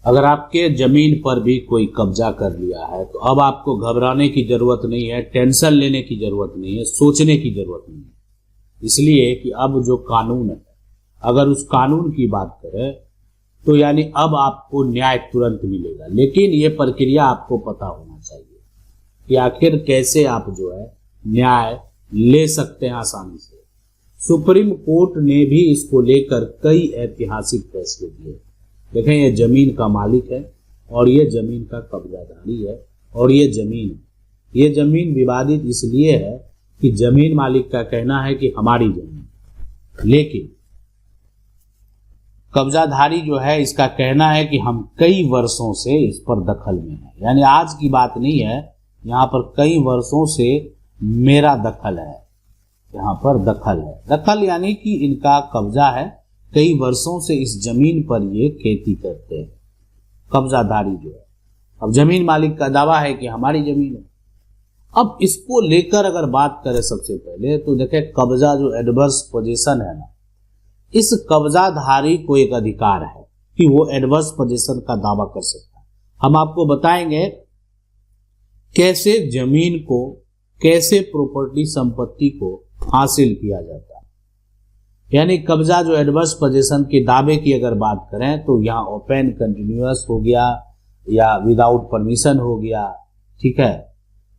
अगर आपके जमीन पर भी कोई कब्जा कर लिया है तो अब आपको घबराने की जरूरत नहीं है, टेंशन लेने की जरूरत नहीं है, सोचने की जरूरत नहीं है। इसलिए कि अब जो कानून है, अगर उस कानून की बात करें तो यानी अब आपको न्याय तुरंत मिलेगा। लेकिन ये प्रक्रिया आपको पता होना चाहिए कि आखिर कैसे आप जो है न्याय ले सकते हैं आसानी से। सुप्रीम कोर्ट ने भी इसको लेकर कई ऐतिहासिक फैसले दिए। देखें, ये जमीन का मालिक है और ये जमीन का कब्जाधारी है और ये जमीन विवादित इसलिए है कि जमीन मालिक का कहना है कि हमारी जमीन, लेकिन कब्जाधारी जो है इसका कहना है कि हम कई वर्षों से इस पर दखल में हैं। यानी आज की बात नहीं है, यहाँ पर कई वर्षों से मेरा दखल है, यहाँ पर दखल है। दखल यानी कि इनका कब्जा है, कई वर्षों से इस जमीन पर ये खेती करते हैं, कब्जाधारी जो है। अब जमीन मालिक का दावा है कि हमारी जमीन है। अब इसको लेकर अगर बात करें सबसे पहले तो देखें, कब्जा जो एडवर्स पोजीशन है ना, इस कब्जाधारी को एक अधिकार है कि वो एडवर्स पोजीशन का दावा कर सकता है। हम आपको बताएंगे कैसे जमीन को, कैसे प्रॉपर्टी संपत्ति को हासिल किया जाता है। यानी कब्जा जो एडवर्स पोजीशन के दावे की अगर बात करें तो यहाँ ओपन कंटिन्यूअस हो गया या विदाउट परमिशन हो गया, ठीक है,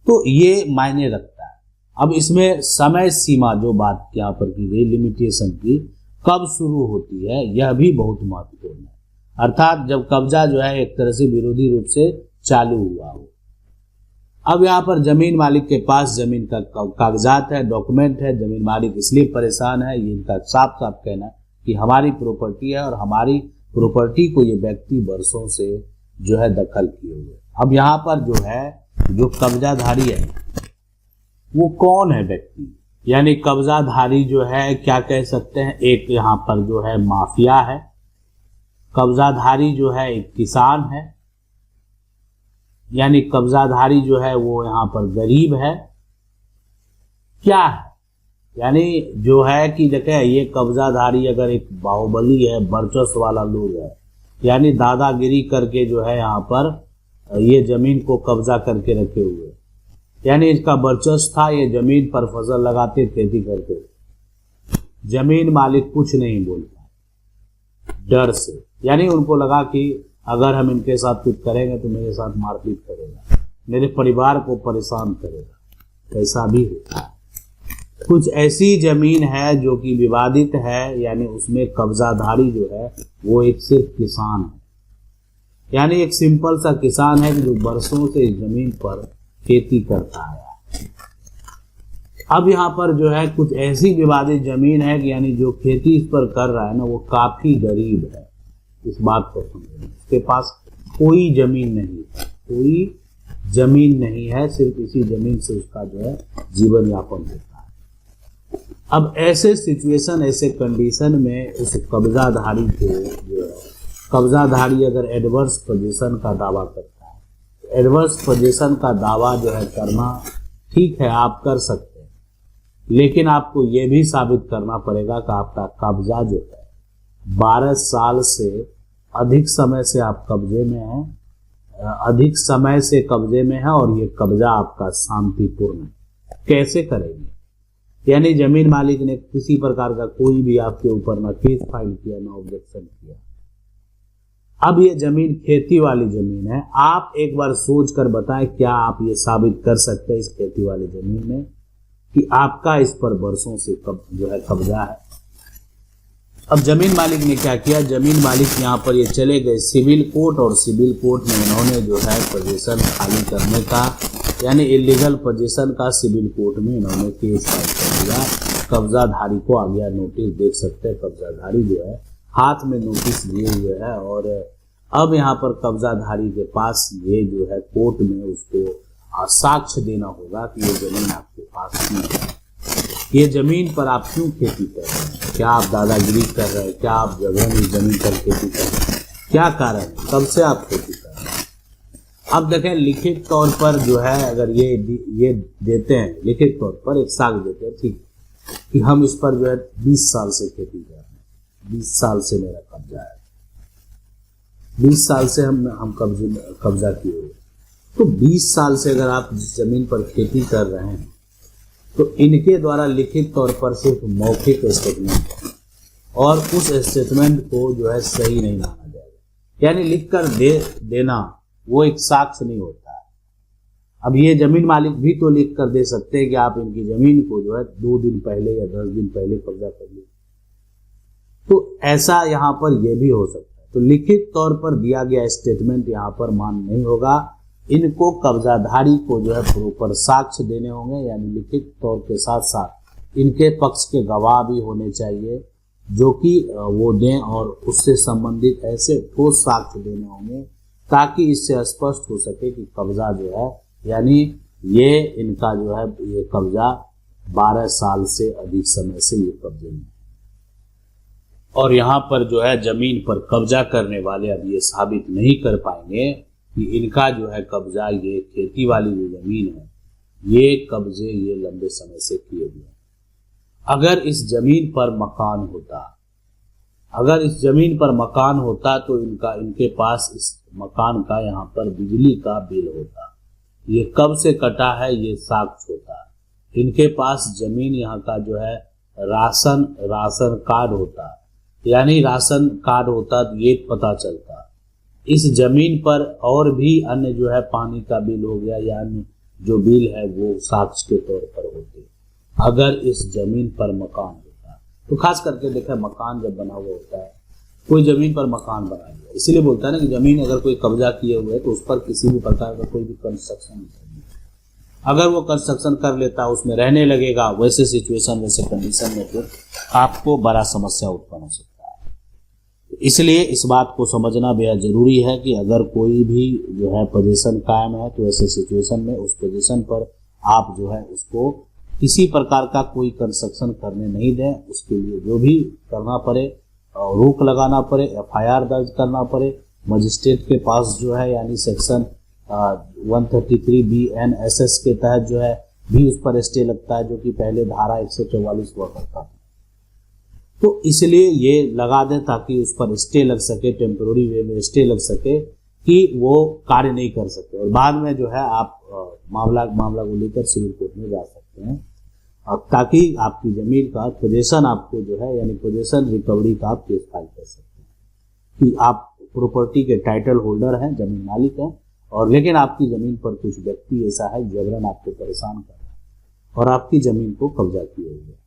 तो ये मायने रखता है। अब इसमें समय सीमा जो बात यहाँ पर की गई, लिमिटेशन की, कब शुरू होती है, यह भी बहुत महत्वपूर्ण है। अर्थात जब कब्जा जो है एक तरह से विरोधी रूप से चालू हुआ हो। अब यहाँ पर जमीन मालिक के पास जमीन का कागजात है, डॉक्यूमेंट है। जमीन मालिक इसलिए परेशान है, ये इनका साफ साफ कहना है कि हमारी प्रॉपर्टी है और हमारी प्रॉपर्टी को ये व्यक्ति वर्षों से जो है दखल किए हुए। अब यहाँ पर जो है जो कब्जाधारी है वो कौन है व्यक्ति, यानी कब्जाधारी जो है क्या कह सकते हैं, एक यहाँ पर जो है माफिया है, कब्जाधारी जो है एक किसान है, यानी कब्जाधारी जो है वो यहाँ पर गरीब है, क्या है, यानी जो है कि देखे ये कब्जाधारी अगर एक बाहुबली है, वर्चस्व वाला लोग है, यानी दादागिरी करके जो है यहाँ पर ये जमीन को कब्जा करके रखे हुए, यानी इसका वर्चस्व था, ये जमीन पर फसल लगाते, खेती करते, जमीन मालिक कुछ नहीं बोलता डर से। यानी उनको लगा कि अगर हम इनके साथ कुछ करेंगे तो मेरे साथ मारपीट करेगा, मेरे परिवार को परेशान करेगा। ऐसा भी होता है। कुछ ऐसी जमीन है जो कि विवादित है, यानी उसमें कब्जाधारी जो है वो एक सिर्फ किसान है, यानी एक सिंपल सा किसान है जो वर्षों से इस जमीन पर खेती करता है। अब यहाँ पर जो है कुछ ऐसी विवादित जमीन है कि यानी जो खेती इस पर कर रहा है ना वो काफी गरीब है। इस बात को समझें, उसके पास कोई जमीन नहीं है, कोई जमीन नहीं है, सिर्फ इसी जमीन से उसका जो है जीवन यापन होता है। अब ऐसे सिचुएशन, ऐसे कंडीशन में उस कब्जाधारी को जो है, कब्जाधारी अगर एडवर्स पोजीशन का दावा करता है, एडवर्स पोजीशन का दावा जो है करना ठीक है, आप कर सकते हैं, लेकिन आपको ये भी साबित करना पड़ेगा कि आपका कब्जा जो है 12 साल से अधिक समय से आप कब्जे में हैं, अधिक समय से कब्जे में है और ये कब्जा आपका शांतिपूर्ण है। कैसे करेंगे, यानी जमीन मालिक ने किसी प्रकार का कोई भी आपके ऊपर ना केस फाइल किया ना ऑब्जेक्शन किया। अब ये जमीन खेती वाली जमीन है। आप एक बार सोच कर बताएं, क्या आप ये साबित कर सकते हैं इस खेती वाली जमीन में कि आपका इस पर वर्षों से जो है कब्जा है। अब जमीन मालिक ने क्या किया, जमीन मालिक यहाँ पर ये चले गए सिविल कोर्ट, और सिविल कोर्ट में उन्होंने जो है पोजीशन खाली करने का, यानी इलीगल पोजीशन का सिविल कोर्ट में इन्होंने केस फाइल कर दिया। कब्जाधारी को आ गया नोटिस, देख सकते हैं कब्जाधारी जो है हाथ में नोटिस लिए हुए है, और अब यहाँ पर कब्जाधारी के पास ये जो है कोर्ट में उसको साक्ष्य देना होगा कि ये जमीन आपके पास क्यों है, ये जमीन पर आप क्यों खेती कर रहे हैं, क्या आप दादागिरी कर रहे हैं, क्या आप जमीन पर खेती कर रहे हैं, क्या कारण है, कब से आप खेती कर रहे हैं। अब देखें लिखित तौर पर जो है अगर ये देते हैं, लिखित तौर पर एक साक्ष्य देते हैं, ठीक कि हम इस पर जो है 20 साल से खेती कर रहे हैं, 20 साल से मेरा कब्जा है, 20 साल से हम कब्जा किए हुए। तो 20 साल से अगर आप जिस जमीन पर खेती कर रहे हैं तो इनके द्वारा लिखित तौर पर सिर्फ मौखिक स्टेटमेंट है और उस स्टेटमेंट को जो है सही नहीं माना जाएगा। यानी लिख कर देना वो एक साक्ष्य नहीं होता है। अब ये जमीन मालिक भी तो लिख कर दे सकते हैं कि आप इनकी जमीन को जो है 2 दिन पहले या 10 दिन पहले कब्जा कर लिए। तो ऐसा यहाँ पर यह भी हो सकता है। तो लिखित तौर पर दिया गया स्टेटमेंट यहाँ पर मान्य नहीं होगा। इनको कब्जाधारी को जो है प्रॉपर साक्ष्य देने होंगे, यानी लिखित तौर के साथ साथ इनके पक्ष के गवाह भी होने चाहिए जो कि वो दें और उससे संबंधित ऐसे ठोस साक्ष्य देने होंगे ताकि इससे स्पष्ट हो सके कि कब्जा जो है, यानी ये इनका जो है ये कब्जा 12 साल से अधिक समय से ये कब्जे में है। और यहाँ पर जो है जमीन पर कब्जा करने वाले अब ये साबित नहीं कर पाएंगे कि इनका जो है कब्जा, ये खेती वाली जो जमीन है, ये कब्जे ये लंबे समय से किए हुए। अगर इस जमीन पर मकान होता, अगर इस जमीन पर मकान होता तो इनके पास इस मकान का यहाँ पर बिजली का बिल होता, ये कब से कटा है ये साक्ष्य होता। इनके पास जमीन यहाँ का जो है राशन कार्ड होता, यानी राशन कार्ड होता तो ये पता चलता। इस जमीन पर और भी अन्य जो है पानी का बिल हो गया या अन्य जो बिल है वो साक्ष्य के तौर पर होते अगर इस जमीन पर मकान होता। तो खास करके देखा, मकान जब बना हुआ होता है, कोई जमीन पर मकान बना लिया, इसीलिए बोलता है ना कि जमीन अगर कोई कब्जा किए हुए है तो उस पर किसी भी प्रकार का कोई भी कंस्ट्रक्शन नहीं करनी। अगर वो कंस्ट्रक्शन कर लेता, उसमें रहने लगेगा, वैसे सिचुएशन वैसे कंडीशन में फिर आपको बड़ा समस्या उत्पन्न हो सकता है। इसलिए इस बात को समझना बेहद जरूरी है कि अगर कोई भी जो है पोजीशन कायम है तो ऐसे सिचुएशन में उस पोजीशन पर आप जो है उसको किसी प्रकार का कोई कंस्ट्रक्शन करने नहीं दें। उसके लिए जो भी करना पड़े, रोक लगाना पड़े, FIR दर्ज करना पड़े मजिस्ट्रेट के पास जो है, यानी सेक्शन 133 BNSS के तहत जो है भी उस पर स्टे लगता है, जो कि पहले धारा 144 हुआ करता था। तो इसलिए ये लगा दें ताकि उस पर स्टे लग सके, टेम्पोररी वे में स्टे लग सके कि वो कार्य नहीं कर सकते, और बाद में जो है आप मामला को लेकर सिविल कोर्ट में जा सकते हैं ताकि आपकी जमीन का पोजेशन आपको जो है, यानी पोजेशन रिकवरी का आप केस फाइल कर सकते हैं कि आप प्रॉपर्टी के टाइटल होल्डर हैं, जमीन मालिक हैं, और लेकिन आपकी जमीन पर कुछ व्यक्ति ऐसा है जबरन आपको परेशान कर रहा है और आपकी जमीन को कब्जा किए हुए है।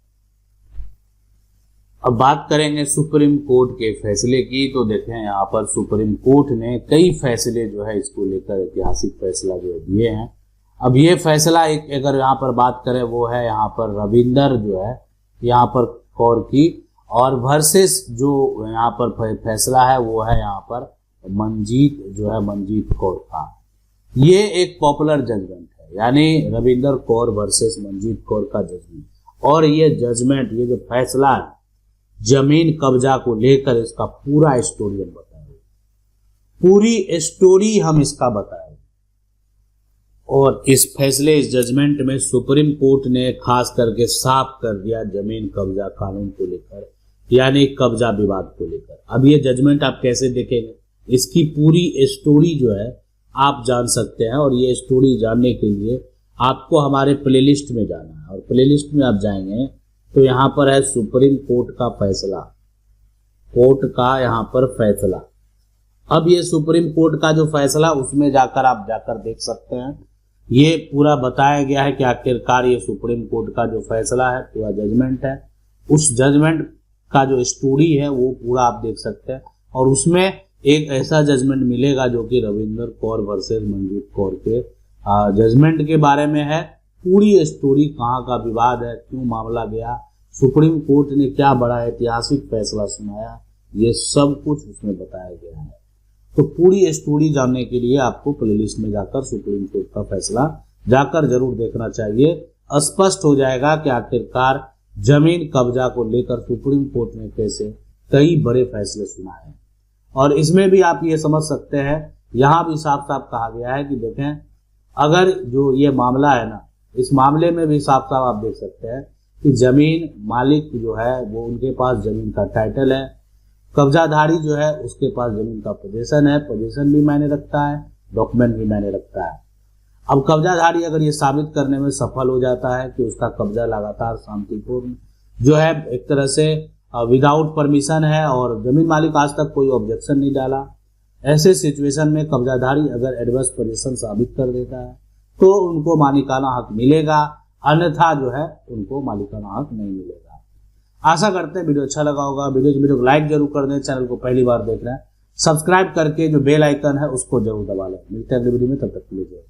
अब बात करेंगे सुप्रीम कोर्ट के फैसले की। तो देखें यहाँ पर सुप्रीम कोर्ट ने कई फैसले जो है इसको लेकर ऐतिहासिक फैसला जो दिए हैं। अब ये फैसला एक अगर यहाँ पर बात करें वो है यहाँ पर रविंदर जो है यहाँ पर कौर की, और वर्सेस जो यहाँ पर फैसला है वो है यहाँ पर मंजीत कौर का। ये एक पॉपुलर जजमेंट है, यानी रविंदर कौर वर्सेस मंजीत कौर का जजमेंट। और ये जजमेंट, ये जो फैसला है जमीन कब्जा को लेकर, इसका पूरा स्टोरी हम बताएंगे, पूरी स्टोरी हम इसका बताएंगे। और इस फैसले, इस जजमेंट में सुप्रीम कोर्ट ने खास करके साफ कर दिया जमीन कब्जा कानून को लेकर, यानी कब्जा विवाद को लेकर। अब ये जजमेंट आप कैसे देखेंगे, इसकी पूरी स्टोरी जो है आप जान सकते हैं। और ये स्टोरी जानने के लिए आपको हमारे प्लेलिस्ट में जाना है, और प्लेलिस्ट में आप जाएंगे तो यहाँ पर है सुप्रीम कोर्ट का फैसला, कोर्ट का यहाँ पर फैसला। अब ये सुप्रीम कोर्ट का जो फैसला, उसमें जाकर आप देख सकते हैं, ये पूरा बताया गया है कि आखिरकार ये सुप्रीम कोर्ट का जो फैसला है, पूरा जजमेंट है, उस जजमेंट का जो स्टोरी है वो पूरा आप देख सकते हैं। और उसमें एक ऐसा जजमेंट मिलेगा जो कि रविंदर कौर वर्सेस मंजीत कौर के जजमेंट के बारे में है। पूरी स्टोरी, कहाँ का विवाद है, क्यों मामला गया, सुप्रीम कोर्ट ने क्या बड़ा ऐतिहासिक फैसला सुनाया, ये सब कुछ उसमें बताया गया है। तो पूरी स्टोरी जानने के लिए आपको प्लेलिस्ट में जाकर सुप्रीम कोर्ट का फैसला जाकर जरूर देखना चाहिए। स्पष्ट हो जाएगा कि आखिरकार जमीन कब्जा को लेकर सुप्रीम कोर्ट ने कैसे कई बड़े फैसले सुनाए हैं। और इसमें भी आप ये समझ सकते हैं, यहाँ भी साफ साफ कहा गया है कि देखें, अगर जो ये मामला है ना, इस मामले में भी साफ साफ आप देख सकते हैं कि जमीन मालिक जो है वो, उनके पास जमीन का टाइटल है, कब्जाधारी जो है उसके पास जमीन का पोजीशन है, पोजीशन भी मायने रखता है, डॉक्यूमेंट भी मायने रखता है। अब कब्जाधारी अगर ये साबित करने में सफल हो जाता है कि उसका कब्जा लगातार शांतिपूर्ण जो है, एक तरह से विदाउट परमिशन है और जमीन मालिक आज तक कोई ऑब्जेक्शन नहीं डाला, ऐसे सिचुएशन में कब्जाधारी अगर एडवर्स पोजीशन साबित कर देता है तो उनको मालिकाना हक मिलेगा, अन्यथा जो है उनको मालिकाना हक नहीं मिलेगा। आशा करते हैं वीडियो अच्छा लगा होगा। वीडियो को लाइक जरूर कर दें। चैनल को पहली बार देख रहे हैं, सब्सक्राइब करके जो बेल आइकन है उसको जरूर दबा लें। मिलते हैं अगली वीडियो में, तब तक के लिए जय।